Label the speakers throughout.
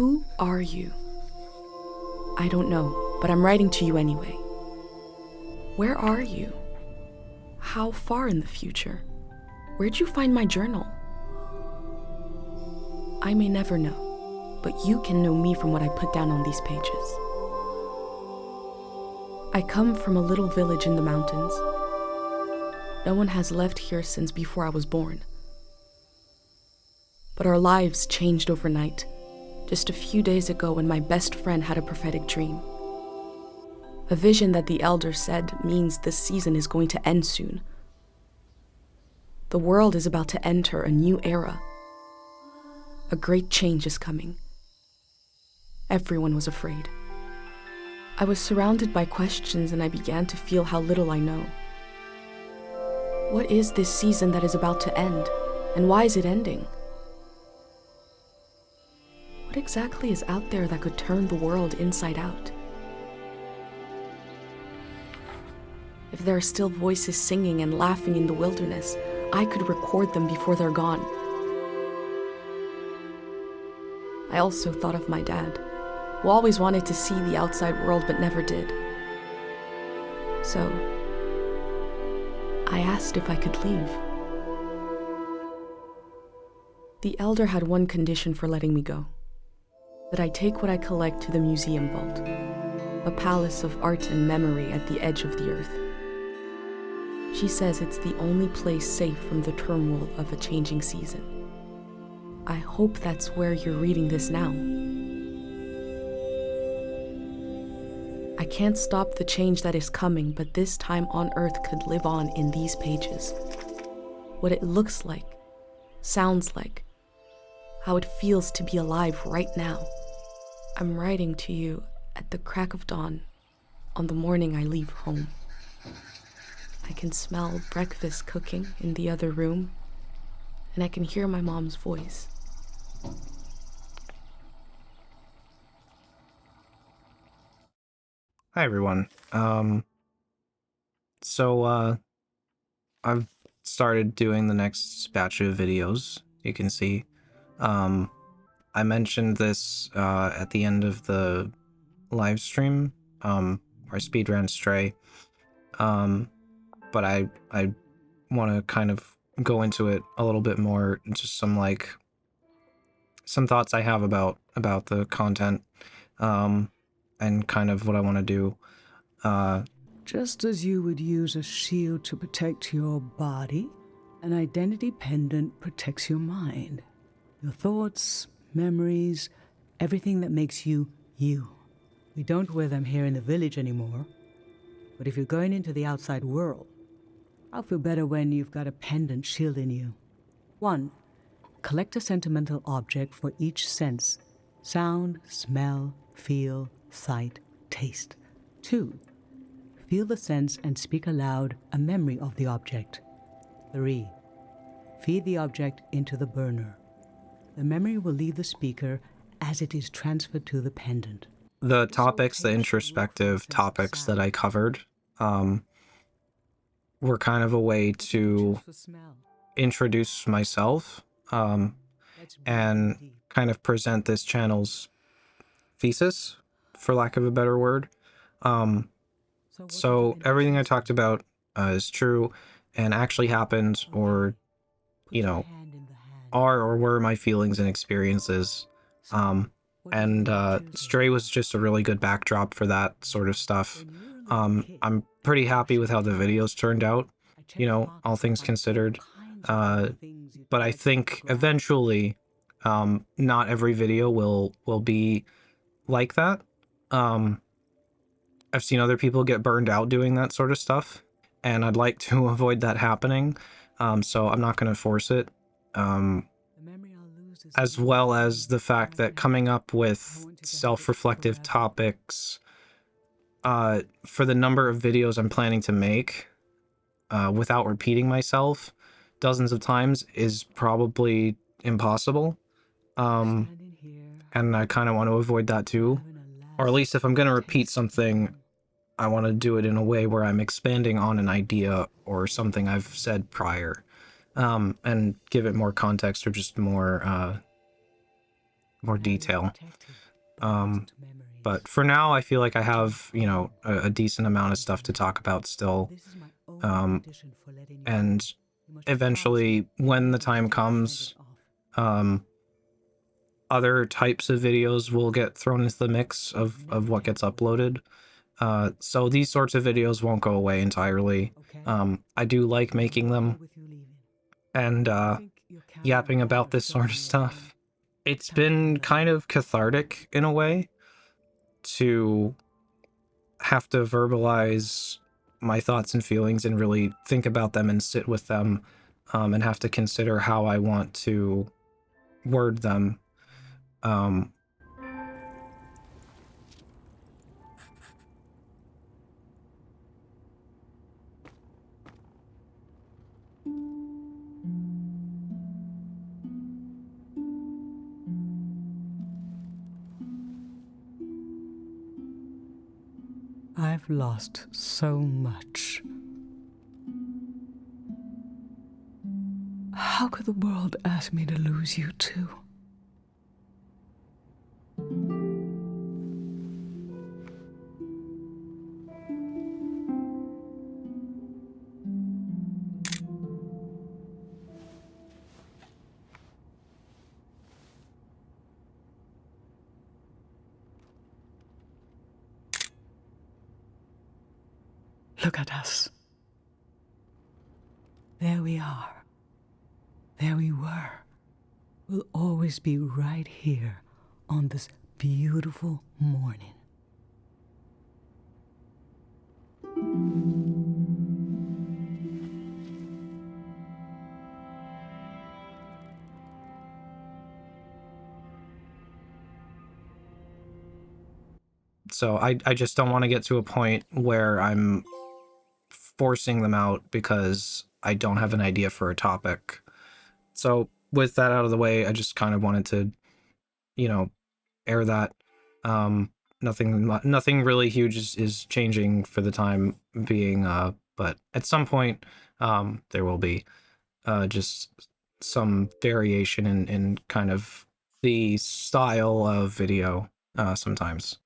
Speaker 1: Who are you? I don't know, but I'm writing to you anyway. Where are you? How far in the future? Where'd you find my journal? I may never know, but you can know me from what I put down on these pages. I come from a little village in the mountains. No one has left here since before I was born. But our lives changed overnight, just a few days ago when my best friend had a prophetic dream. A vision that the elder said means this season is going to end soon. The world is about to enter a new era. A great change is coming. Everyone was afraid. I was surrounded by questions and I began to feel how little I know. What is this season that is about to end, and why is it ending? What exactly is out there that could turn the world inside out? If there are still voices singing and laughing in the wilderness, I could record them before they're gone. I also thought of my dad, who always wanted to see the outside world but never did. So, I asked if I could leave. The elder had one condition for letting me go: that I take what I collect to the museum vault, a palace of art and memory at the edge of the earth. She says it's the only place safe from the turmoil of a changing season. I hope that's where you're reading this now. I can't stop the change that is coming, but this time on Earth could live on in these pages. What it looks like, sounds like, how it feels to be alive right now. I'm writing to you at the crack of dawn on the morning I leave home. I can smell breakfast cooking in the other room, and I can hear my mom's voice.
Speaker 2: Hi everyone. I've started doing the next batch of videos. You can see, I mentioned this at the end of the live stream, our speedrun Stray. But I want to kind of go into it a little bit more, just some thoughts I have about the content, and kind of what I want to do.
Speaker 3: Just as you would use a shield to protect your body, an identity pendant protects your mind. Your thoughts, memories, everything that makes you, you. We don't wear them here in the village anymore. But if you're going into the outside world, I'll feel better when you've got a pendant shielding you. 1. Collect a sentimental object for each sense: sound, smell, feel, sight, taste. 2. Feel the sense and speak aloud a memory of the object. 3. Feed the object into the burner. The memory will leave the speaker as it is transferred to the pendant.
Speaker 2: The topics, the introspective topics that I covered, were kind of a way to introduce myself, and kind of present this channel's thesis, for lack of a better word. So everything I talked about is true and actually happened, or, you know, are or were my feelings and experiences. And Stray was just a really good backdrop for that sort of stuff. I'm pretty happy with how the videos turned out, you know, all things considered. But I think eventually, not every video will be like that. I've seen other people get burned out doing that sort of stuff, and I'd like to avoid that happening. So I'm not going to force it. As well as the fact that coming up with self-reflective topics for the number of videos I'm planning to make without repeating myself dozens of times is probably impossible. And I kind of want to avoid that too. Or at least if I'm going to repeat something, I want to do it in a way where I'm expanding on an idea or something I've said prior. And give it more context, or just more more detail. But for now, I feel like I have, you know, a decent amount of stuff to talk about still. And eventually, when the time comes, other types of videos will get thrown into the mix of what gets uploaded. So these sorts of videos won't go away entirely. I do like making them and yapping about this sort of stuff. It's been kind of cathartic in a way to have to verbalize my thoughts and feelings and really think about them and sit with them, and have to consider how I want to word them.
Speaker 3: I've lost so much. How could the world ask me to lose you too? Look at us. There we are. There we were. We'll always be right here on this beautiful morning.
Speaker 2: So I just don't want to get to a point where I'm forcing them out because I don't have an idea for a topic. So with that out of the way, I just kind of wanted to, you know, air that. Nothing really huge is changing for the time being, but at some point, there will be just some variation in kind of the style of video sometimes.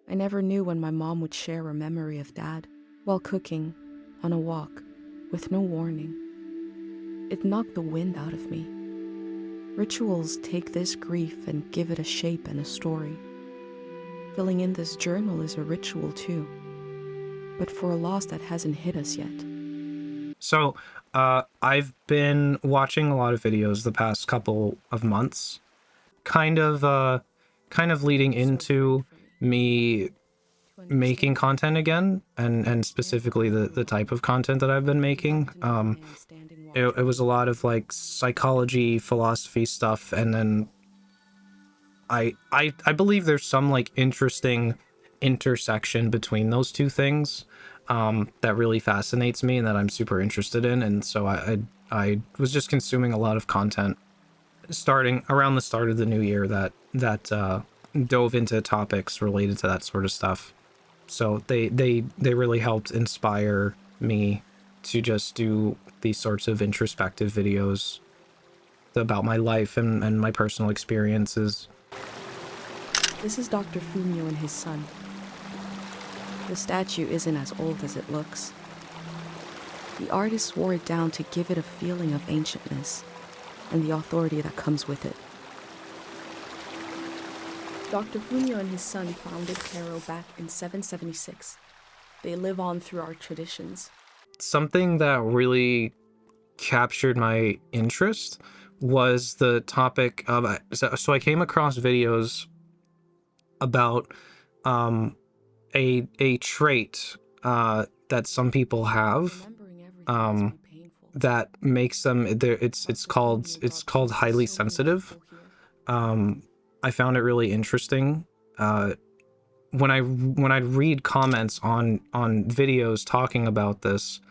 Speaker 1: I never knew when my mom would share a memory of Dad while cooking, on a walk, with no warning. It knocked the wind out of me. Rituals take this grief and give it a shape and a story. Filling in this journal is a ritual too, but for a loss that hasn't hit us yet.
Speaker 2: So, I've been watching a lot of videos the past couple of months, kind of leading into me making content again, and specifically the type of content that I've been making. It was a lot of like psychology, philosophy stuff, and then I believe there's some like interesting intersection between those two things that really fascinates me and that I'm super interested in, and so I was just consuming a lot of content starting around the start of the new year that dove into topics related to that sort of stuff. So they really helped inspire me to just do these sorts of introspective videos about my life and my personal experiences.
Speaker 1: This is Dr. Fumio and his son. The statue isn't as old as it looks. The artist wore it down to give it a feeling of ancientness and the authority that comes with it. Dr. Fumio and his son founded Kero back in 776. They live on through our traditions.
Speaker 2: Something that really captured my interest was the topic of... So I came across videos about a trait that some people have that makes them... It's called highly sensitive. I found it really interesting. When I read comments on videos talking about this,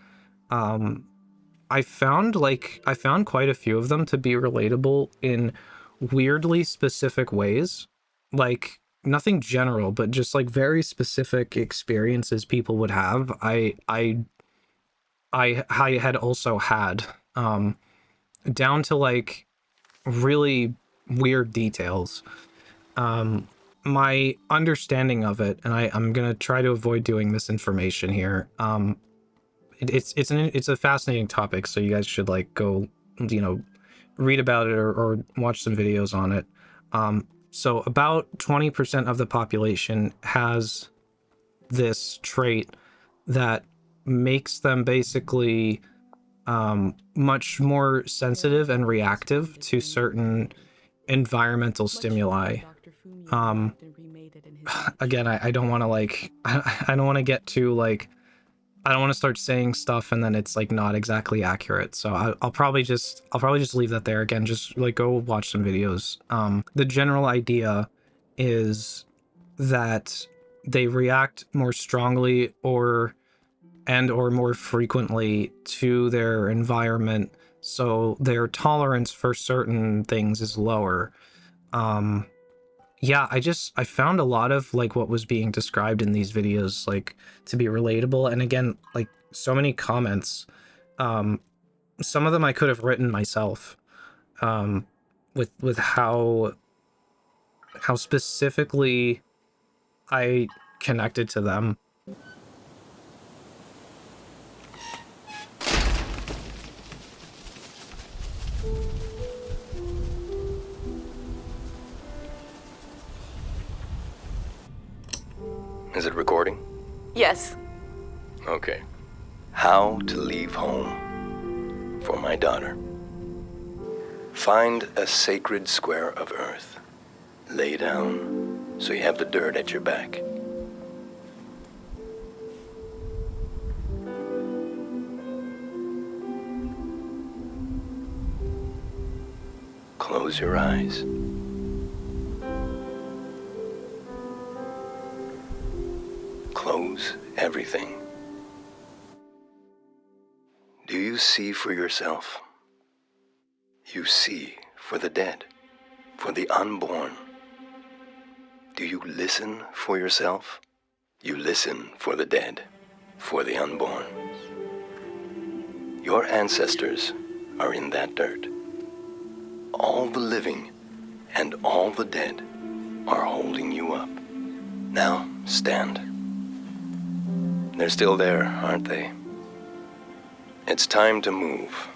Speaker 2: I found quite a few of them to be relatable in weirdly specific ways. Like nothing general, but just like very specific experiences people would have. I I had also had, down to like really weird details. My understanding of it, and I'm gonna try to avoid doing misinformation here. It's a fascinating topic, so you guys should like go, read about it or watch some videos on it. So about 20% of the population has this trait that makes them basically much more sensitive and reactive to certain environmental stimuli. Again, I don't want to like I don't want to get too like I don't want to start saying stuff and then it's like not exactly accurate. So I'll probably just leave that there. Again, just like go watch some videos. The general idea is that they react more strongly or more frequently to their environment, so their tolerance for certain things is lower. Yeah, I found a lot of like what was being described in these videos like to be relatable, and again, like so many comments. Some of them I could have written myself, with how specifically I connected to them.
Speaker 4: Is it recording?
Speaker 1: Yes.
Speaker 4: Okay. How to leave home for my daughter. Find a sacred square of earth. Lay down so you have the dirt at your back. Close your eyes. Close everything. Do you see for yourself? You see for the dead, for the unborn. Do you listen for yourself? You listen for the dead, for the unborn. Your ancestors are in that dirt. All the living and all the dead are holding you up. Now, stand. They're still there, aren't they? It's time to move,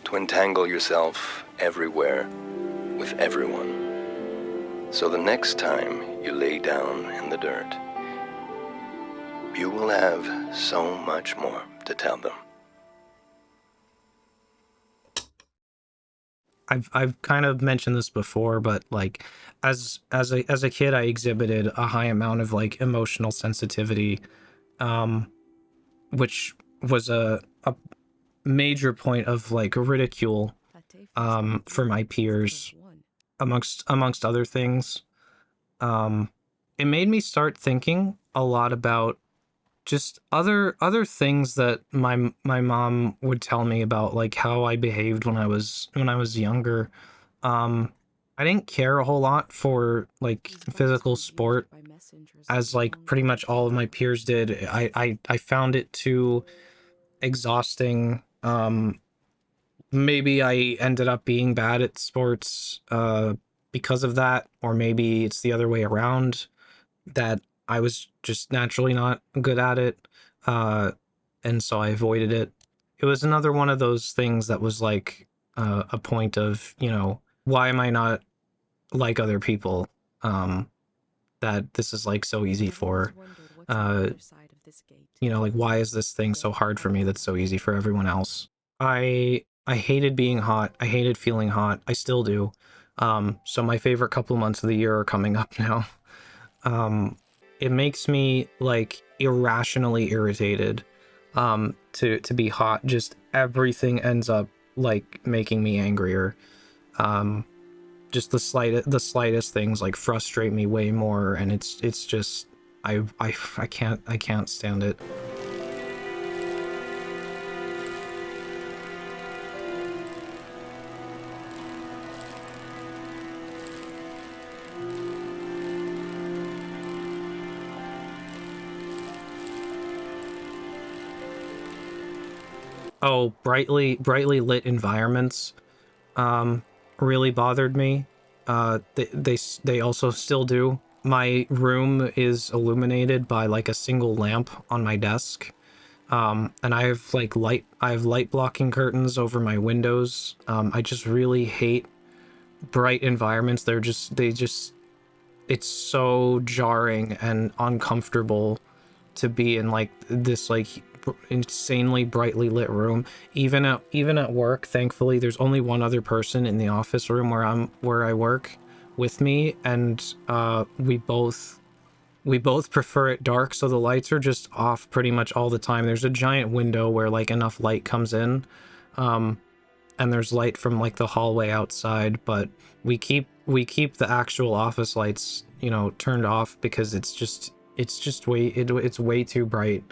Speaker 4: to entangle yourself everywhere with everyone. So the next time you lay down in the dirt, you will have so much more to tell them.
Speaker 2: I've kind of mentioned this before, but like as a kid, I exhibited a high amount of like emotional sensitivity, which was a major point of like ridicule for my peers, amongst other things. It made me start thinking a lot about just other things that my mom would tell me about, like how I behaved when I was younger. I didn't care a whole lot for like physical sport, as like pretty much all of my peers did. I found it too exhausting. Maybe I ended up being bad at sports because of that, or maybe it's the other way around, that I was just naturally not good at it, and so I avoided it. It was another one of those things that was like a point of, why am I not like other people? That this is like so easy for, like why is this thing so hard for me that's so easy for everyone else? I hated being hot. I hated feeling hot. I still do. So my favorite couple months of the year are coming up now. It makes me like irrationally irritated to be hot. Just everything ends up like making me angrier. Just the slightest things like frustrate me way more, and it's just I can't stand it. Oh, brightly lit environments really bothered me. They also still do. My room is illuminated by like a single lamp on my desk. And I have light blocking curtains over my windows. I just really hate bright environments. It's so jarring and uncomfortable to be in like this like insanely brightly lit room. Even at work, thankfully there's only one other person in the office room where I work with me, and we both prefer it dark, so the lights are just off pretty much all the time. There's a giant window where like enough light comes in, and there's light from like the hallway outside, but we keep the actual office lights, you know, turned off because it's way too bright.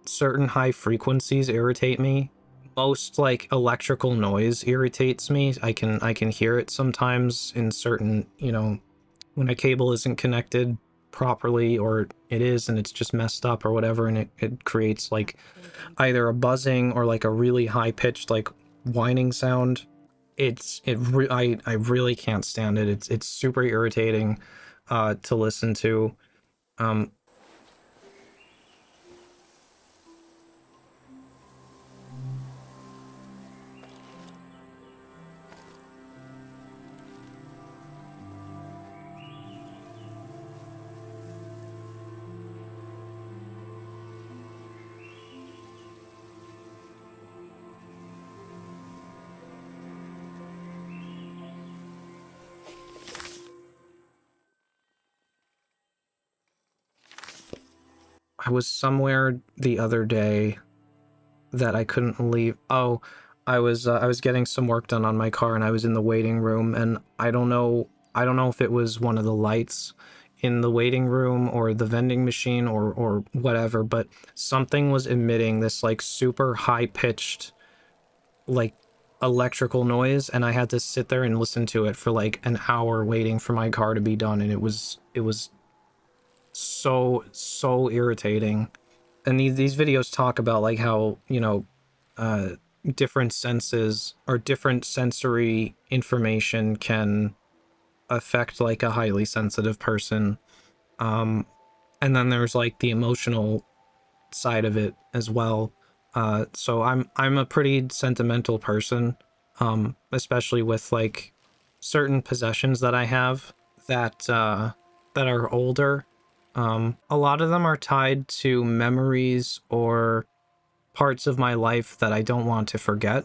Speaker 2: Certain high frequencies irritate me. Most like electrical noise irritates me. I can hear it sometimes in certain, you know, when a cable isn't connected properly, or it is and it's just messed up or whatever, and it creates like either a buzzing or like a really high pitched like whining sound. I really can't stand it. It's super irritating to listen to. I was somewhere the other day that I couldn't leave. Oh, I was getting some work done on my car, and I was in the waiting room, and I don't know if it was one of the lights in the waiting room or the vending machine or whatever, but something was emitting this like super high pitched like electrical noise, and I had to sit there and listen to it for like an hour waiting for my car to be done, and it was so irritating. And these videos talk about like how, you know, different senses or different sensory information can affect like a highly sensitive person. And then there's like the emotional side of it as well. So I'm a pretty sentimental person, especially with like certain possessions that I have that are older. A lot of them are tied to memories or parts of my life that I don't want to forget.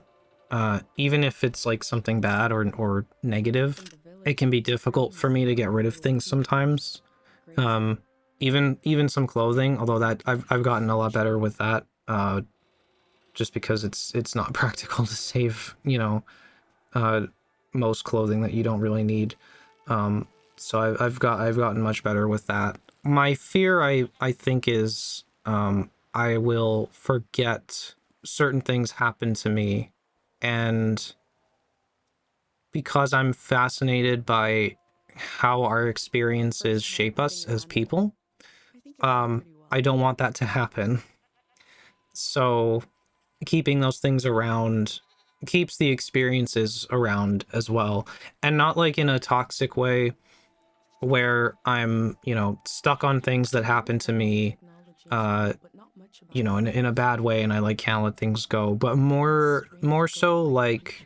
Speaker 2: Even if it's like something bad or negative, it can be difficult for me to get rid of things sometimes. Even some clothing, although that I've gotten a lot better with that. Just because it's not practical to save, you know, most clothing that you don't really need. So I've gotten much better with that. My fear, I think, is I will forget certain things happen to me, and because I'm fascinated by how our experiences shape us as people, I don't want that to happen. So keeping those things around keeps the experiences around as well, and not like in a toxic way where I'm, you know, stuck on things that happen to me, you know, in a bad way, and I like can't let things go, but more so like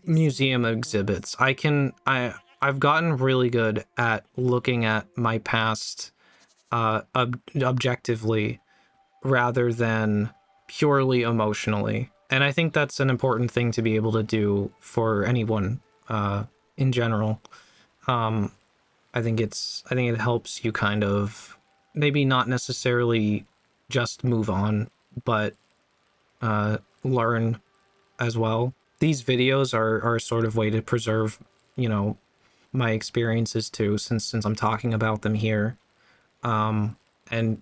Speaker 2: museum exhibits. I've gotten really good at looking at my past objectively rather than purely emotionally, and I think that's an important thing to be able to do for anyone in general. I think it helps you kind of maybe not necessarily just move on, but learn as well. These videos are a sort of way to preserve, you know, my experiences too, since I'm talking about them here. And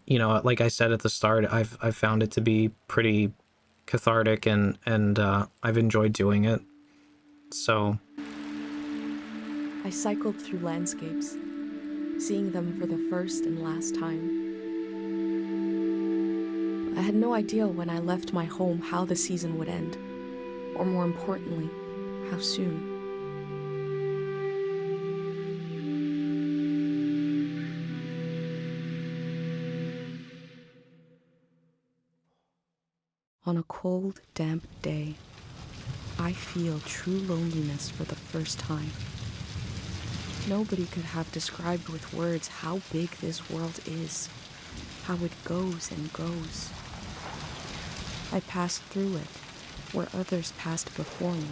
Speaker 2: you know, like I said at the start, I've found it to be pretty cathartic, and I've enjoyed doing it. So
Speaker 1: I cycled through landscapes, seeing them for the first and last time. I had no idea when I left my home how the season would end, or more importantly, how soon. On a cold, damp day, I feel true loneliness for the first time. Nobody could have described with words how big this world is, how it goes and goes. I passed through it, where others passed before me.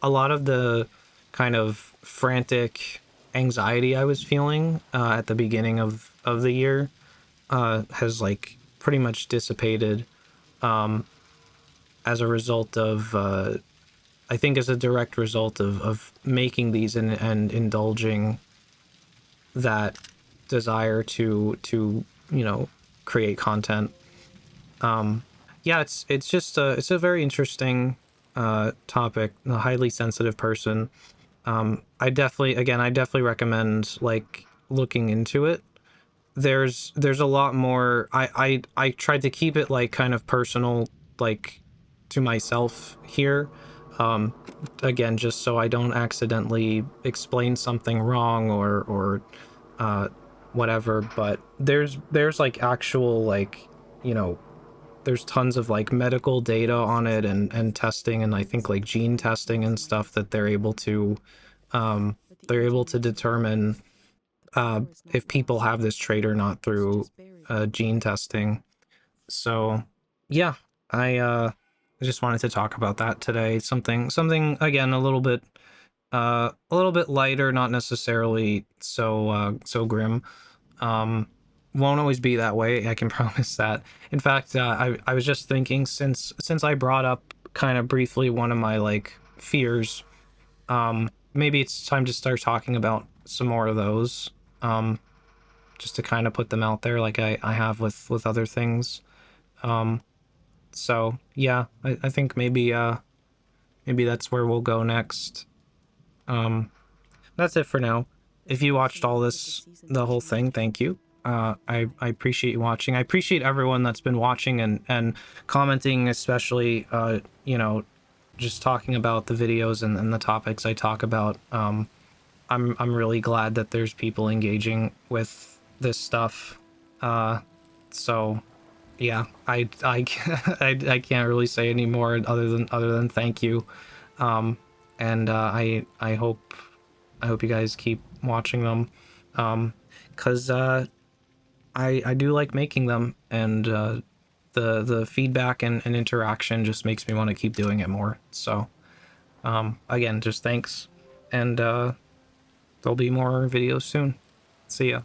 Speaker 2: A lot of the kind of frantic anxiety I was feeling at the beginning of the year has like pretty much dissipated as a result of I think as a direct result of making these and indulging that desire to you know, create content. Yeah, it's just it's a very interesting topic. A highly sensitive person. I definitely recommend like looking into it. There's a lot more. I tried to keep it like kind of personal, like to myself here. Again, just so I don't accidentally explain something wrong or whatever. But there's like actual like, you know, there's tons of like medical data on it and testing, and I think like gene testing and stuff that they're able to determine if people have this trait or not through gene testing. So yeah, I just wanted to talk about that today. Something again a little bit lighter, not necessarily so grim. Won't always be that way, I can promise that. In fact, I was just thinking, since I brought up kind of briefly one of my like fears, maybe it's time to start talking about some more of those, just to kind of put them out there like I have with other things. So yeah, I think maybe that's where we'll go next. That's it for now. If you watched all this, the whole thing, thank you. I appreciate you watching. I appreciate everyone that's been watching and commenting, especially, you know, just talking about the videos and the topics I talk about. I'm really glad that there's people engaging with this stuff. So yeah, I can't really say any more other than thank you. And I hope you guys keep watching them, because I do like making them, and the feedback and interaction just makes me want to keep doing it more. So again, just thanks, and there'll be more videos soon. See ya.